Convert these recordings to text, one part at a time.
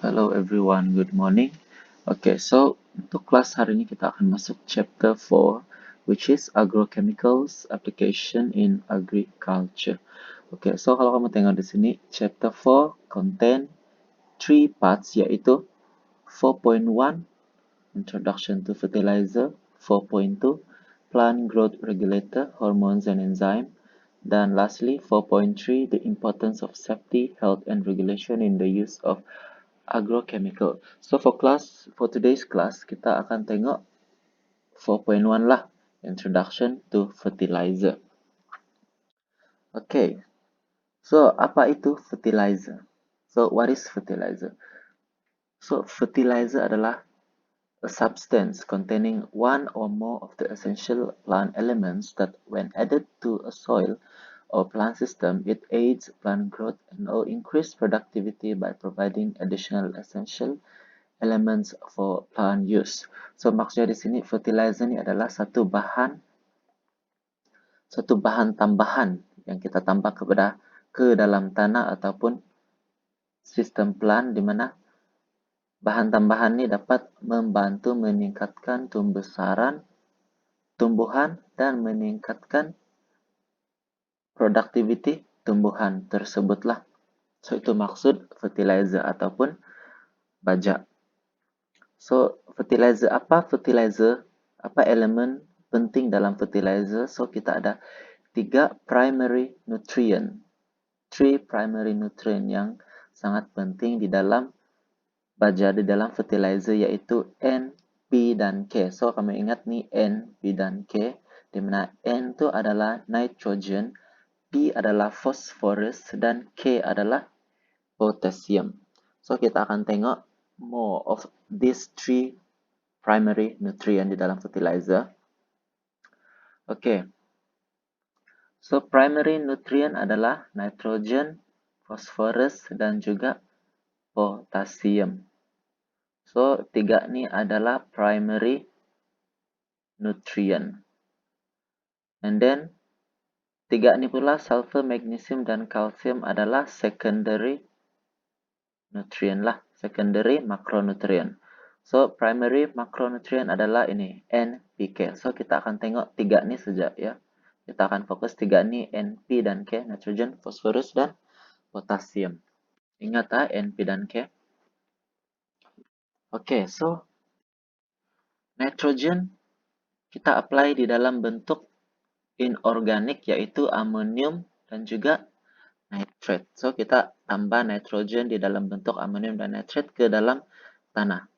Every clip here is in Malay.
Hello everyone, good morning. Okay, so untuk kelas hari ini kita akan masuk chapter 4, which is agrochemicals application in agriculture. Okay, so kalau kamu tengok di sini, chapter 4 contain 3 parts, yaitu 4.1 Introduction to Fertilizer, 4.2 Plant Growth Regulator, Hormones and Enzyme, dan lastly 4.3 The Importance of Safety, Health and Regulation in the Use of Agrochemical. So for today's class, kita akan tengok 4.1 lah, Introduction to Fertilizer. Okay, so apa itu fertilizer? So what is fertilizer? So fertilizer adalah a substance containing one or more of the essential plant elements that when added to a soil or plant system, it aids plant growth and or increase productivity by providing additional essential elements for plant use. So maksudnya di sini fertilizer ini adalah satu bahan tambahan yang kita tambah ke dalam tanah ataupun sistem plant, di mana bahan tambahan ini dapat membantu meningkatkan tumbuhan dan meningkatkan productivity tumbuhan tersebutlah. So itu maksud fertilizer ataupun bajak. So, fertilizer, apa elemen penting dalam fertilizer? So, kita ada 3 primary nutrient. 3 primary nutrient yang sangat penting di dalam fertilizer, yaitu N, P, dan K. So, kami ingat nih N, P, dan K, di mana N itu adalah nitrogen, P adalah phosphorus, dan K adalah potassium. So, kita akan tengok more of these 3 primary nutrient di dalam fertilizer. Okay. So, primary nutrient adalah nitrogen, phosphorus, dan juga potassium. So, 3 ni adalah primary nutrient. And then, 3 ni pula sulfur, magnesium, dan calcium adalah secondary nutrient lah. Secondary macronutrient. So, primary macronutrient adalah ini, NPK. So, kita akan tengok 3 ni saja ya. Kita akan fokus 3 ni, NP dan K, nitrogen, phosphorus, dan potassium. Ingat NP dan K. Okay, so nitrogen kita apply di dalam bentuk inorganik, yaitu amonium dan juga nitrate. So, kita tambah nitrogen di dalam bentuk amonium dan nitrate ke dalam tanah.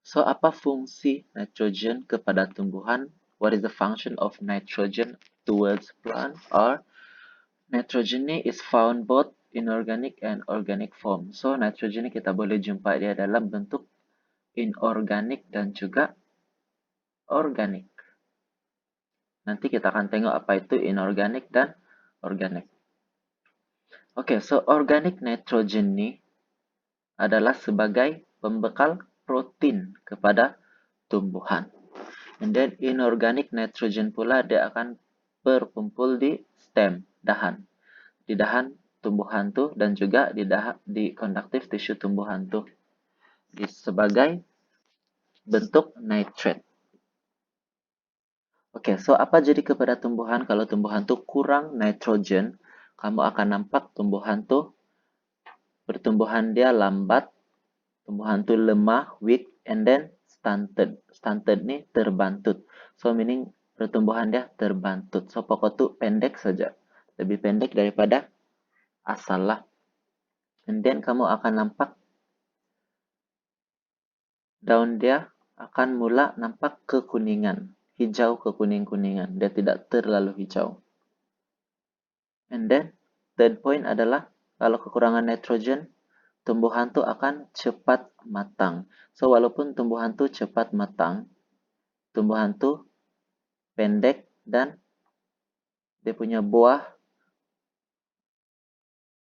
So, apa fungsi nitrogen kepada tumbuhan? What is the function of nitrogen towards plant? Or nitrogen is found both inorganic and organic form. So, nitrogen kita boleh jumpa dia dalam bentuk inorganik dan juga organik. Nanti kita akan tengok apa itu inorganik dan organik. Okay, so organic nitrogen ini adalah sebagai pembekal protein kepada tumbuhan. And then inorganic nitrogen pula dia akan berkumpul di stem, dahan. Di dahan tumbuhan tuh dan juga di conductive tissue tumbuhan tuh. Sebagai bentuk nitrate. Oke, so apa jadi kepada tumbuhan kalau tumbuhan tuh kurang nitrogen? Kamu akan nampak tumbuhan tuh pertumbuhan dia lambat, tumbuhan tuh lemah, weak, and then stunted. Stunted nih terbantut. So meaning pertumbuhan dia terbantut. So pokok tuh pendek saja. Lebih pendek daripada asal lah. And then kamu akan nampak daun dia akan mula nampak kekuningan. Hijau kekuning-kuningan. Dia tidak terlalu hijau. And then third point adalah kalau kekurangan nitrogen, tumbuhan tuh akan cepat matang. So, walaupun tumbuhan tuh cepat matang, tumbuhan tuh pendek dan dia punya buah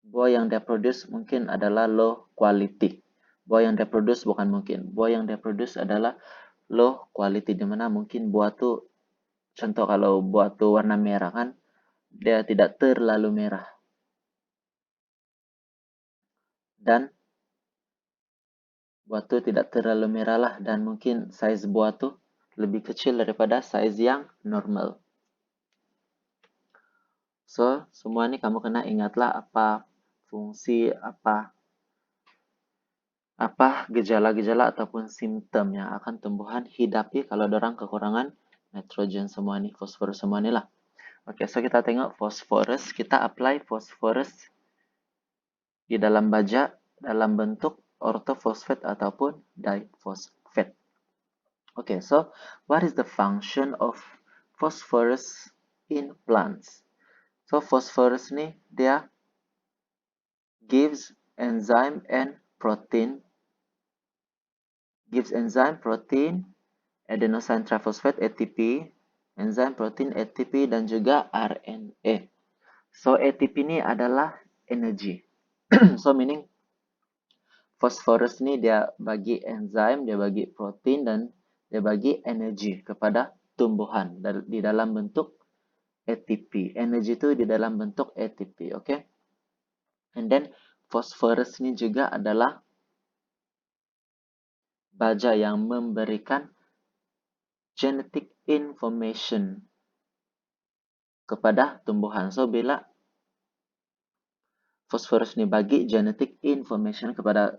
yang dia produce mungkin adalah low quality. Buah yang dia produce bukan mungkin. Buah yang dia produce adalah low quality, di mana mungkin buah tuh, contoh kalau buah tuh warna merah kan, dia tidak terlalu merah. dan buah tuh tidak terlalu merah lah, dan mungkin size buah tuh lebih kecil daripada size yang normal. So, semua ini kamu kena ingatlah apa fungsi, apa gejala-gejala ataupun simptom yang akan tumbuhan hidapi kalau dorang kekurangan nitrogen semua nih, fosforus semua nih lah. Oke, so kita tengok fosforus, kita apply fosforus di dalam baja dalam bentuk ortofosfat ataupun difosfat. Okay, so what is the function of phosphorus in plants? So phosphorus nih dia gives enzyme protein, adenosine triphosphate ATP, enzyme protein ATP dan juga RNA. So ATP ini adalah energy. So meaning phosphorus ini dia bagi enzim, dia bagi protein, dan dia bagi energi kepada tumbuhan di dalam bentuk ATP. Energi itu di dalam bentuk ATP, okay? And then phosphorus ini juga adalah baja yang memberikan genetic information kepada tumbuhan. So bila phosphorus ini bagi genetic information kepada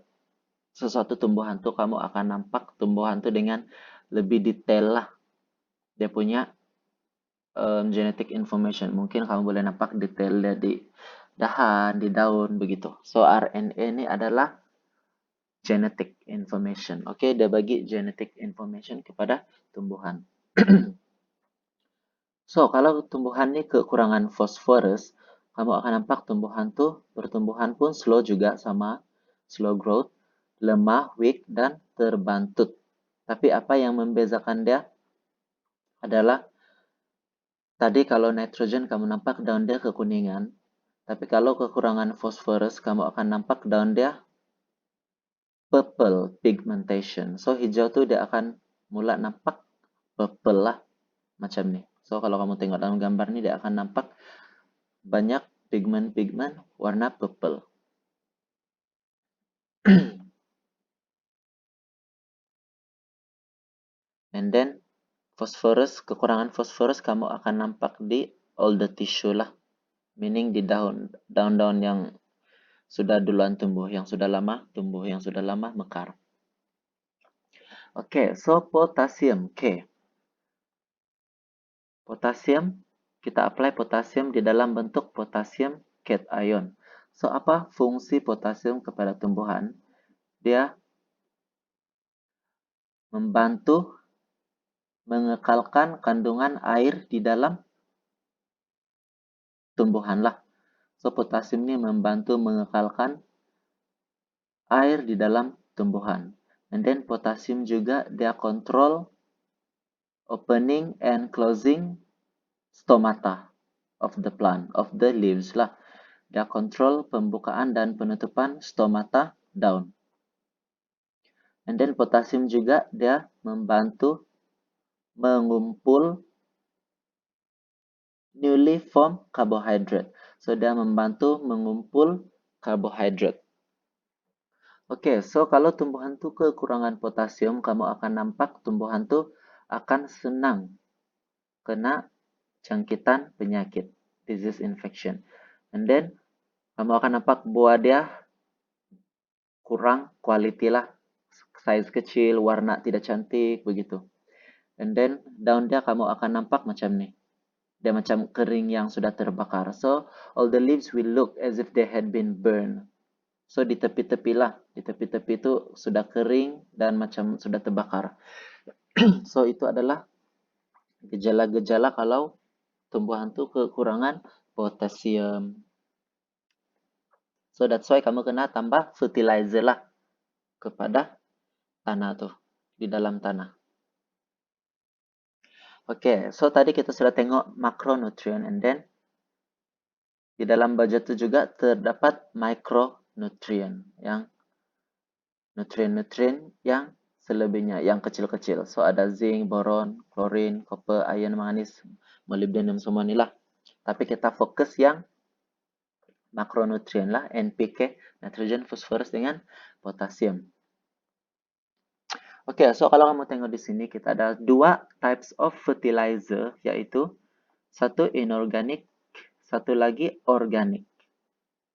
sesuatu tumbuhan tuh, kamu akan nampak tumbuhan tuh dengan lebih detail lah. Dia punya genetic information. Mungkin kamu boleh nampak detailnya di dahan, di daun, begitu. So, RNA ini adalah genetic information. Oke, dia bagi genetic information kepada tumbuhan. So, kalau tumbuhan ini kekurangan fosforus, kamu akan nampak tumbuhan tuh pertumbuhan pun slow juga, sama slow growth, lemah, weak, dan terbantut. Tapi apa yang membedakan dia adalah tadi kalau nitrogen kamu nampak daun dia kekuningan, tapi kalau kekurangan fosforus kamu akan nampak daun dia purple pigmentation. So hijau tuh dia akan mula nampak purple lah macam nih. So kalau kamu tengok dalam gambar ini dia akan nampak banyak pigment-pigment warna purple. And then fosforus, kekurangan fosforus kamu akan nampak di all the tissue lah. Meaning di daun-daun yang sudah duluan tumbuh, yang sudah lama tumbuh, yang sudah lama mekar. Oke, so potassium, Potassium, kita apply potassium di dalam bentuk potassium cation. So, apa fungsi potassium kepada tumbuhan? Dia membantu mengekalkan kandungan air di dalam tumbuhan lah. So, potassium ini membantu mengekalkan air di dalam tumbuhan. And then potassium juga dia kontrol opening and closing stomata of the plant, of the leaves lah. Dia kontrol pembukaan dan penutupan stomata daun. And then potassium juga dia membantu mengumpul newly formed carbohydrate. So dia membantu mengumpul karbohidrat. Oke, so kalau tumbuhan tuh kekurangan potasium, kamu akan nampak tumbuhan tuh akan senang kena jangkitan penyakit, disease infection. And then kamu akan nampak buah dia kurang quality lah, size kecil, warna tidak cantik, begitu. And then daun dia kamu akan nampak macam nih. Dia macam kering yang sudah terbakar. So, all the leaves will look as if they had been burned. So, di tepi-tepi lah. Di tepi-tepi itu sudah kering dan macam sudah terbakar. So, itu adalah gejala-gejala kalau tumbuhan itu kekurangan potasium. So, that's why kamu kena tambah fertilizer lah kepada tanah tuh, di dalam tanah. Oke, so tadi kita sudah tengok makronutrien, and then di dalam baja itu juga terdapat mikronutrien, yang nutrien-nutrien yang selebihnya, yang kecil-kecil. So ada zinc, boron, klorin, copper, iron, manganese, molybdenum, semua inilah. Tapi kita fokus yang makronutrien lah, NPK, nitrogen, fosforus dengan potasium. Oke, so kalau kamu tengok di sini kita ada dua types of fertilizer, yaitu satu inorganic, satu lagi organic.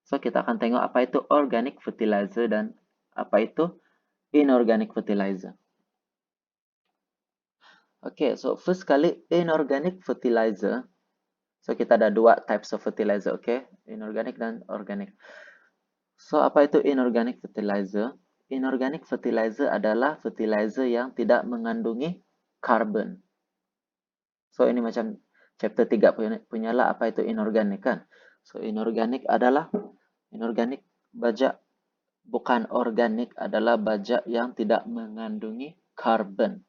So kita akan tengok apa itu organic fertilizer dan apa itu inorganic fertilizer. Oke, so first kali inorganic fertilizer. So kita ada dua types of fertilizer, oke? Inorganic dan organic. So apa itu inorganic fertilizer? Inorganic fertilizer adalah fertilizer yang tidak mengandungi karbon. So ini macam chapter 3 punya lah apa itu inorganic kan. So inorganic adalah inorganic baja bukan organik adalah baja yang tidak mengandungi karbon.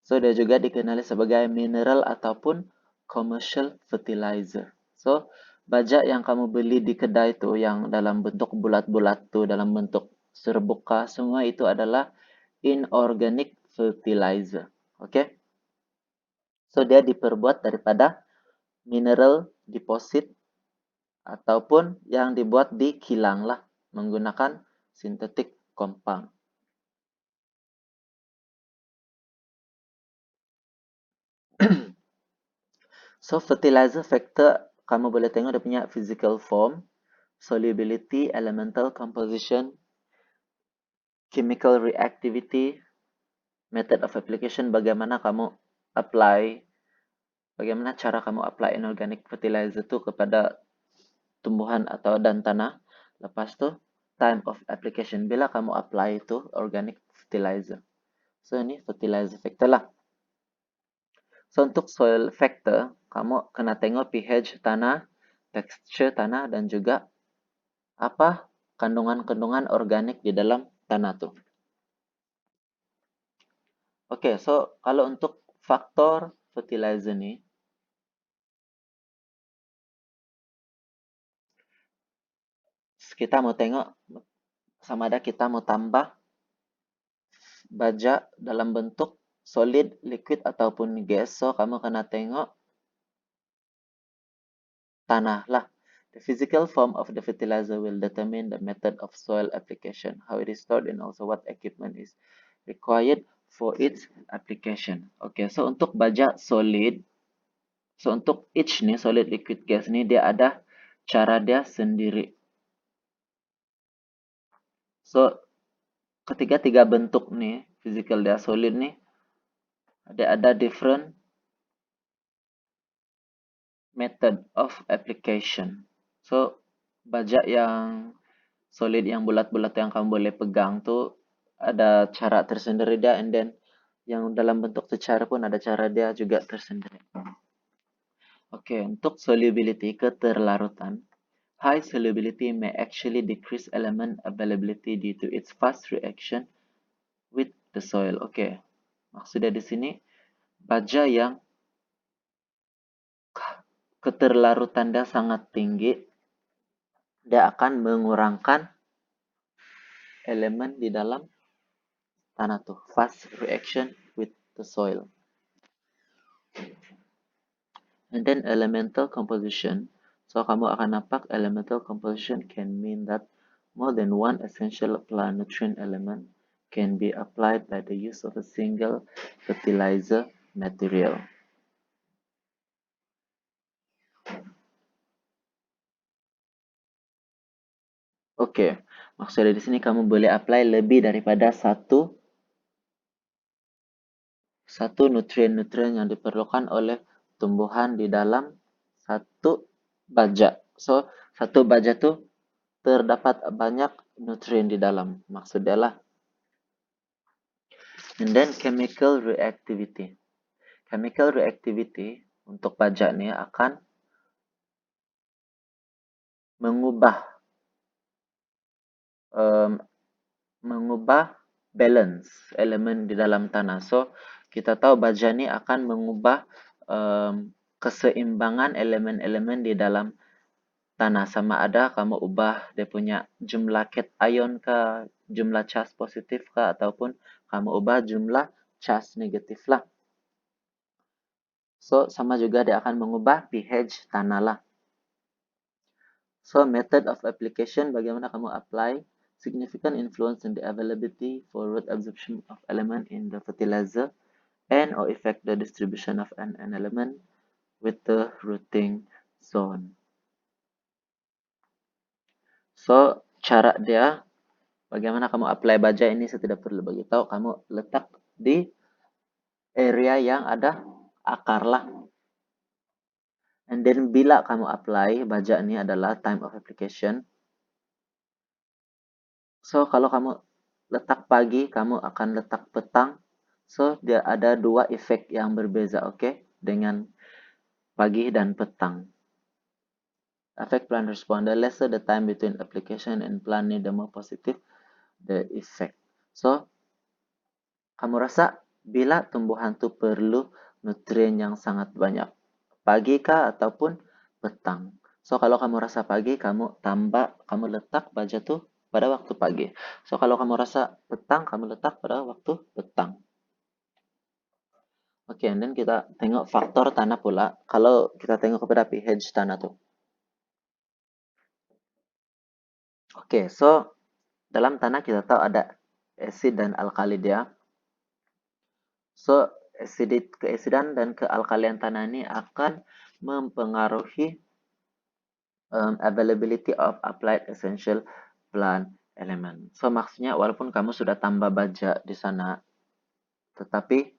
So dia juga dikenali sebagai mineral ataupun commercial fertilizer. So baja yang kamu beli di kedai itu yang dalam bentuk bulat-bulat tuh dalam bentuk serbuka semua itu adalah inorganic fertilizer. Oke? Okay? So, dia diperbuat daripada mineral deposit ataupun yang dibuat di kilang lah menggunakan synthetic compound. So, fertilizer factor kamu boleh tengok dia punya physical form, solubility, elemental composition, chemical reactivity, method of application, bagaimana cara kamu apply inorganic fertilizer itu kepada tumbuhan atau dan tanah. Lepas tu time of application bila kamu apply itu organic fertilizer. So ini fertilizer factor lah. So untuk soil factor kamu kena tengok pH tanah, texture tanah dan juga apa kandungan-kandungan organik di dalam tanah tu. Oke, so kalau untuk faktor fertilizer ni kita mau tengok sama ada kita mau tambah baja dalam bentuk solid, liquid ataupun gas. So kamu kena tengok tanah lah. The physical form of the fertilizer will determine the method of soil application, how it is stored, and also what equipment is required for its application. Okay, so untuk baja solid, so untuk each ni solid, liquid, gas ni dia ada cara dia sendiri. So ketiga tiga bentuk ni physical dia solid ni ada different method of application. So baja yang solid yang bulat-bulat yang kamu boleh pegang tuh ada cara tersendiri dia, and then yang dalam bentuk cecar pun ada cara dia juga tersendiri. Oke, untuk solubility, keterlarutan. High solubility may actually decrease element availability due to its fast reaction with the soil. Oke, maksudnya di sini baja yang keterlarutan dia sangat tinggi, dia akan mengurangkan elemen di dalam tanah tuh, fast reaction with the soil. And then elemental composition. So kamu akan nampak elemental composition can mean that more than one essential plant nutrient element can be applied by the use of a single fertilizer material. Oke, maksudnya di sini kamu boleh apply lebih daripada satu nutrien-nutrien yang diperlukan oleh tumbuhan di dalam satu baja. So, satu baja tuh terdapat banyak nutrien di dalam. Maksudnya lah. And then chemical reactivity. Chemical reactivity untuk baja ini akan mengubah balance elemen di dalam tanah. So, kita tahu baja ini akan mengubah keseimbangan elemen-elemen di dalam tanah, sama ada kamu ubah dia punya jumlah cation ke jumlah charge positif ke ataupun kamu ubah jumlah charge negatif lah. So sama juga dia akan mengubah pH tanah lah. So method of application, bagaimana kamu apply significant influence in the availability for root absorption of element in the fertilizer and or affect the distribution of an element with the rooting zone. So cara dia bagaimana kamu apply baja ini saya tidak perlu bagi tahu, kamu letak di area yang ada akar lah. And then bila kamu apply baja ini adalah time of application. So kalau kamu letak pagi, kamu akan letak petang. So dia ada dua efek yang berbeza, oke? Dengan pagi dan petang. Affect plant response. The lesser the time between application and plant need, the more positive the effect. So kamu rasa bila tumbuhan itu perlu nutrien yang sangat banyak? Pagi kah ataupun petang? So kalau kamu rasa pagi, kamu letak baja tuh pada waktu pagi. So kalau kamu rasa petang, kamu letak pada waktu petang. Oke, and then kita tengok faktor tanah pula. Kalau kita tengok kepada pH tanah tuh. Oke, so dalam tanah kita tahu ada asid dan alkali dia. So, keasidan dan kealkalian tanah ini akan mempengaruhi availability of applied essential plant element. So, maksudnya walaupun kamu sudah tambah baja di sana, tetapi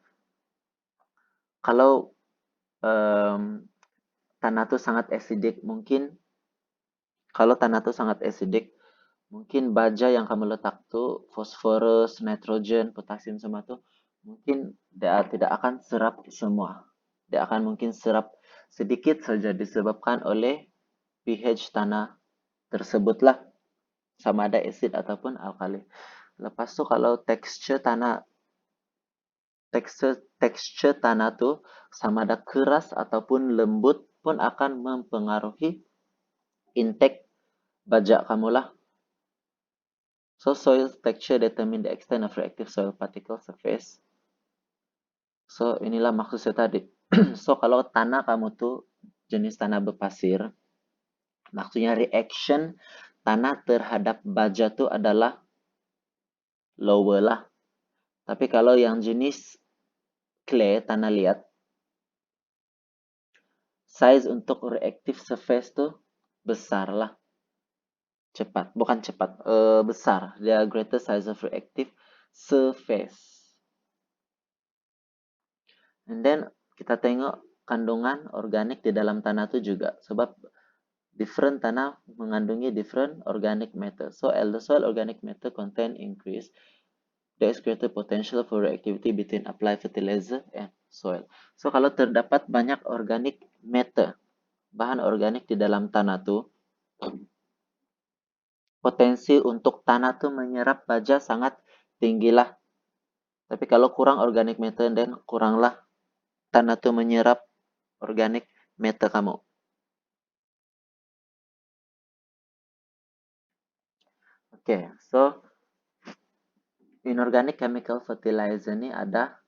kalau tanah itu sangat acidic, mungkin baja yang kamu letak tuh fosforus, nitrogen, potasium semua tuh mungkin dia tidak akan serap semua. Dia akan mungkin serap sedikit saja disebabkan oleh pH tanah tersebutlah, sama ada asid ataupun alkali. Lepas tuh kalau tekstur tanah tuh sama ada keras ataupun lembut pun akan mempengaruhi intake baja kamu lah. So soil texture determine the extent of reactive soil particle surface. So inilah maksud saya tadi. So kalau tanah kamu tuh jenis tanah berpasir, maksudnya reaction tanah terhadap baja tuh adalah lower lah. Tapi kalau yang jenis clay, tanah liat, size untuk reactive surface tuh besar lah. Besar. Dia greater size of reactive surface. And then kita tengok kandungan organik di dalam tanah itu juga. Sebab different tanah mengandungi different organic matter. So as the soil organic matter content increase, there is greater potential for reactivity between applied fertilizer and soil. So kalau terdapat banyak organic matter, bahan organik di dalam tanah tuh, potensi untuk tanah tuh menyerap baja sangat tinggi lah. Tapi kalau kurang organic matter, dan kuranglah tanah tuh menyerap organic matter kamu. Oke, so inorganic chemical fertilizer ini ada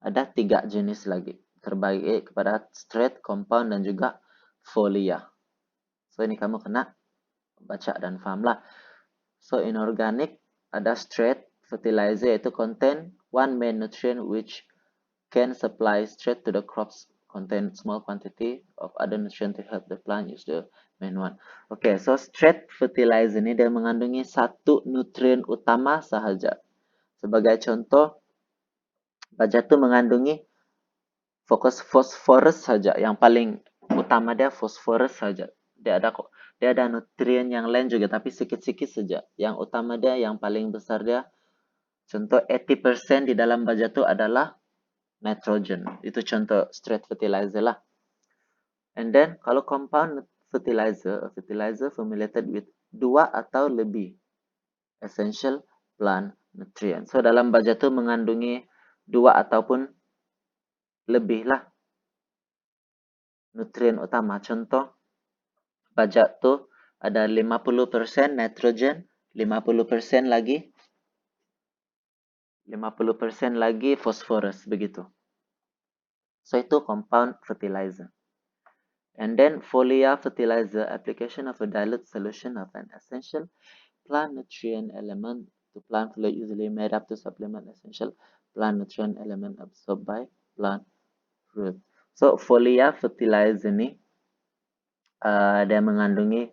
3 jenis lagi. Terbagi kepada straight, compound, dan juga folia. So ini kamu kena baca dan paham lah. So inorganic ada straight fertilizer, yaitu contain one main nutrient which can supply straight to the crops, contain small quantity of other nutrient to help the plant use the main one. Oke, so straight fertilizer ini dia mengandungi satu nutrien utama sahaja. Sebagai contoh, baja itu mengandungi fosforus saja. Yang paling utama dia fosforus saja. Dia ada nutrien yang lain juga, tapi sedikit-sedikit saja. Yang utama dia, yang paling besar dia, contoh 80% di dalam baja itu adalah nitrogen. Itu contoh straight fertilizer lah. And then kalau compound fertilizer formulated with 2 atau lebih essential plant nutrient. So dalam baja itu mengandungi 2 ataupun lebih lah nutrien utama. Contoh, baja tuh ada 50% nitrogen, 50% lagi fosforus begitu. So itu compound fertilizer. And then foliar fertilizer, application of a dilute solution of an essential plant nutrient element to plant fluid usually made up to supplement essential plant nutrient element absorbed by plant root. So foliar fertilizer ni dia mengandungi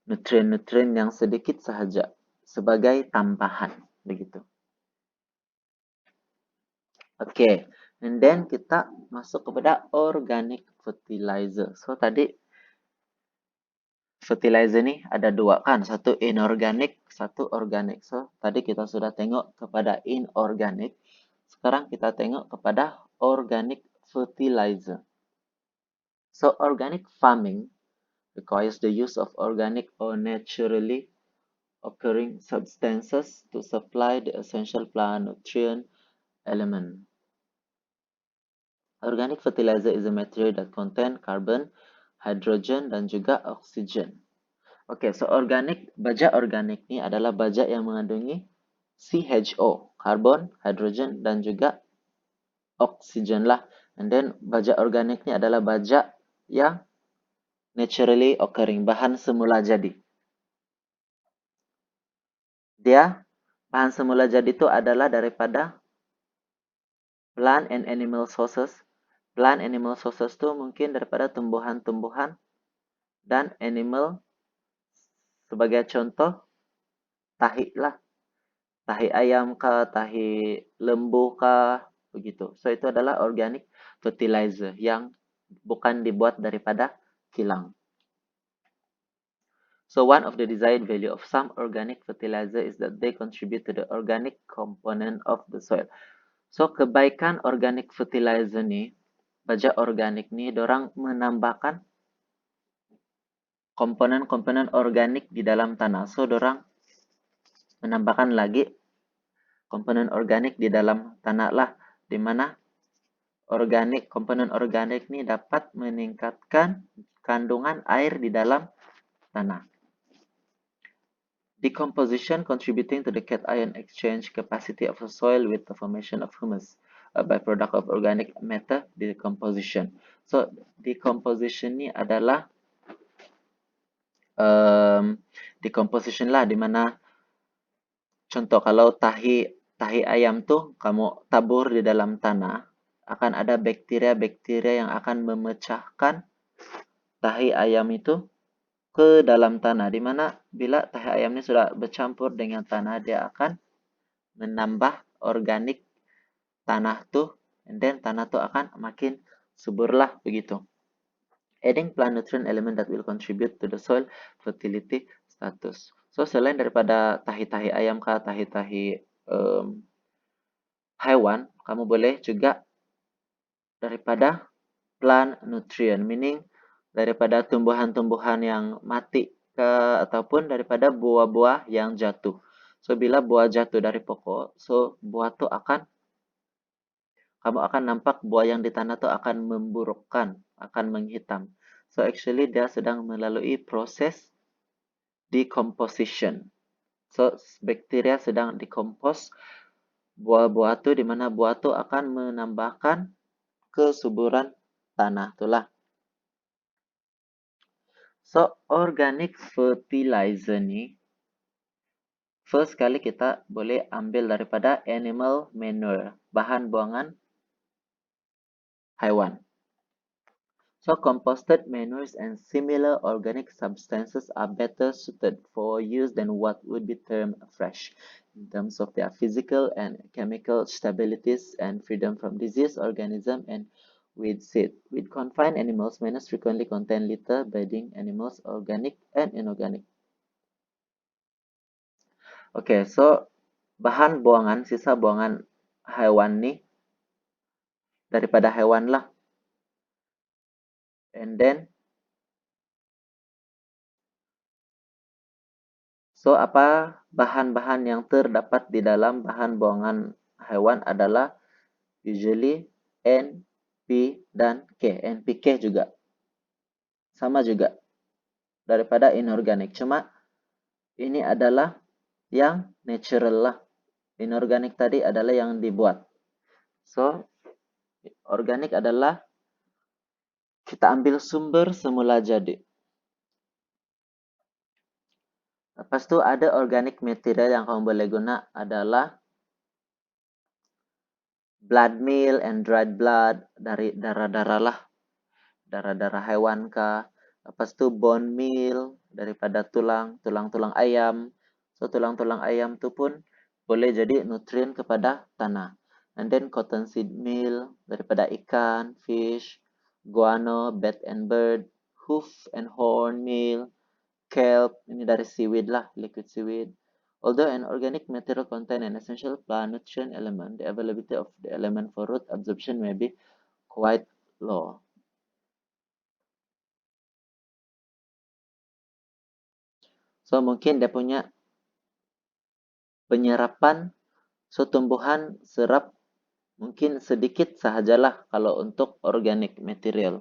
nutrien-nutrien yang sedikit sahaja sebagai tambahan begitu. Okay, and then kita masuk kepada organic fertilizer. So tadi fertilizer ni ada dua kan, satu inorganic, satu organic. So tadi kita sudah tengok kepada inorganic. Sekarang kita tengok kepada organic fertilizer. So organic farming requires the use of organic or naturally occurring substances to supply the essential plant nutrient element. Organic fertilizer is a material that contain carbon, hydrogen, dan juga oksigen. Okay, so baja organik ni adalah baja yang mengandungi CHO, carbon, hydrogen, dan juga oksigen lah. And then baja organik ni adalah baja yang naturally occurring, bahan semula jadi. Bahan semula jadi itu adalah daripada plant and animal sources. Plant animal sources itu mungkin daripada tumbuhan-tumbuhan dan animal, sebagai contoh tahi lah. Tahi ayam kah, tahi lembu kah, begitu. So itu adalah organic fertilizer yang bukan dibuat daripada kilang. So one of the desired value of some organic fertilizer is that they contribute to the organic component of the soil. So kebaikan organic fertilizer ni, baja organik ni, dorang menambahkan komponen-komponen organik di dalam tanah. So dorang menambahkan lagi komponen organik di dalam tanah lah, di mana komponen organik ni dapat meningkatkan kandungan air di dalam tanah. Decomposition contributing to the cation exchange capacity of the soil with the formation of humus, a byproduct of organic matter decomposition. So decomposition ni adalah decomposition lah, di mana contoh kalau tahi ayam tu kamu tabur di dalam tanah, akan ada bakteria-bakteria yang akan memecahkan tahi ayam itu ke dalam tanah, di mana bila tahi ayam ini sudah bercampur dengan tanah, dia akan menambah organik tanah tu, and then tanah tu akan makin subur lah begitu. Adding plant nutrient element that will contribute to the soil fertility status. So selain daripada tahi-tahi ayam kah, tahi-tahi haiwan, kamu boleh juga daripada plant nutrient, meaning daripada tumbuhan-tumbuhan yang mati ke, ataupun daripada buah-buah yang jatuh. So bila buah jatuh dari pokok, so buah tu kamu akan nampak buah yang di tanah tu akan memburukkan, akan menghitam. So actually dia sedang melalui proses decomposition. So bakteria sedang decompose buah-buah tu, di mana buah tu akan menambahkan kesuburan tanah itulah. So organic fertilizer ni, first kali kita boleh ambil daripada animal manure, bahan buangan haiwan. So composted manures and similar organic substances are better suited for use than what would be termed fresh in terms of their physical and chemical stabilities and freedom from disease, organism, and weed seed. With confined animals, manures frequently contain litter bedding animals, organic and inorganic. Okay, so bahan buangan, sisa buangan haiwan ni daripada haiwan lah. And then, so apa bahan-bahan yang terdapat di dalam bahan buangan haiwan adalah usually N, P, dan K. NPK juga. Sama juga daripada inorganic. Cuma ini adalah yang natural lah. Inorganic tadi adalah yang dibuat. So, organic adalah Kita ambil sumber semula jadi. Lepas itu ada organic material yang kamu boleh guna adalah blood meal and dried blood, dari darah-darah lah, darah-darah hewan kah. Lepas itu bone meal, daripada tulang-tulang ayam. So tulang-tulang ayam itu pun boleh jadi nutrien kepada tanah. And then cotton seed meal, daripada ikan, fish, guano, bat and bird, hoof and horn meal, kelp, ini dari seaweed lah, liquid seaweed. Although an organic material contain an essential plant nutrient element, the availability of the element for root absorption may be quite low. So, mungkin dia punya penyerapan tumbuhan serap mungkin sedikit sahajalah kalau untuk organic material.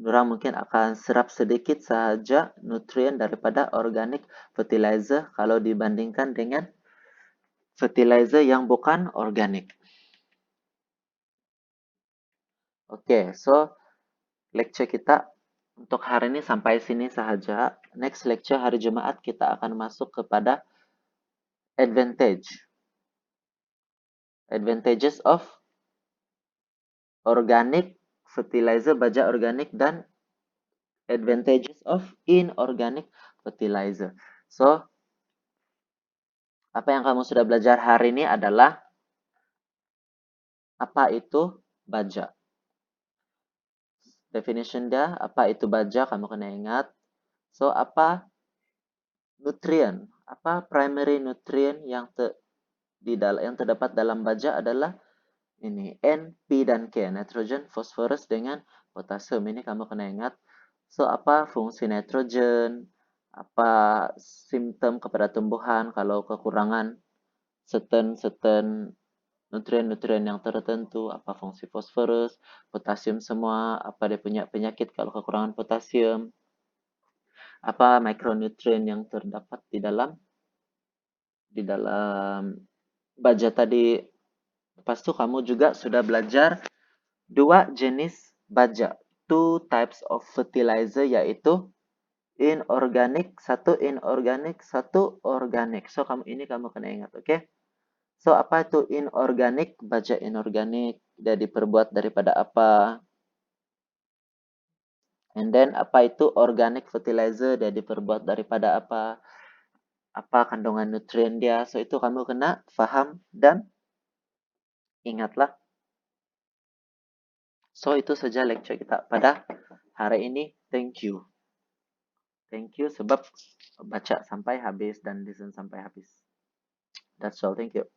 Orang mungkin akan serap sedikit sahaja nutrien daripada organic fertilizer kalau dibandingkan dengan fertilizer yang bukan organic. Oke, so lecture kita untuk hari ini sampai sini sahaja. Next lecture hari Jumat kita akan masuk kepada advantages of organic fertilizer, baja organik, dan advantages of inorganic fertilizer. So, apa yang kamu sudah belajar hari ini adalah apa itu baja. Definition dia, apa itu baja, kamu kena ingat. So, apa nutrien, apa primary nutrien yang terdapat dalam baja adalah ini N, P, dan K, nitrogen, fosforus, dengan potasium. Ini kamu kena ingat. So, apa fungsi nitrogen, apa simptom kepada tumbuhan kalau kekurangan certain nutrien-nutrien yang tertentu, apa fungsi fosforus, potasium semua, apa dia punya penyakit kalau kekurangan potasium, apa mikronutrien yang terdapat di dalam baja tadi. Lepas itu kamu juga sudah belajar dua jenis baja, two types of fertilizer, yaitu inorganic, satu organik. So kamu kena ingat, oke? So apa itu inorganic? Baja inorganik dia diperbuat daripada apa? And then apa itu organic fertilizer? Dia diperbuat daripada apa? Apa kandungan nutrien dia? So itu kamu kena paham dan ingatlah. So itu saja lecture kita pada hari ini. Thank you. Thank you sebab baca sampai habis dan listen sampai habis. That's all. Thank you.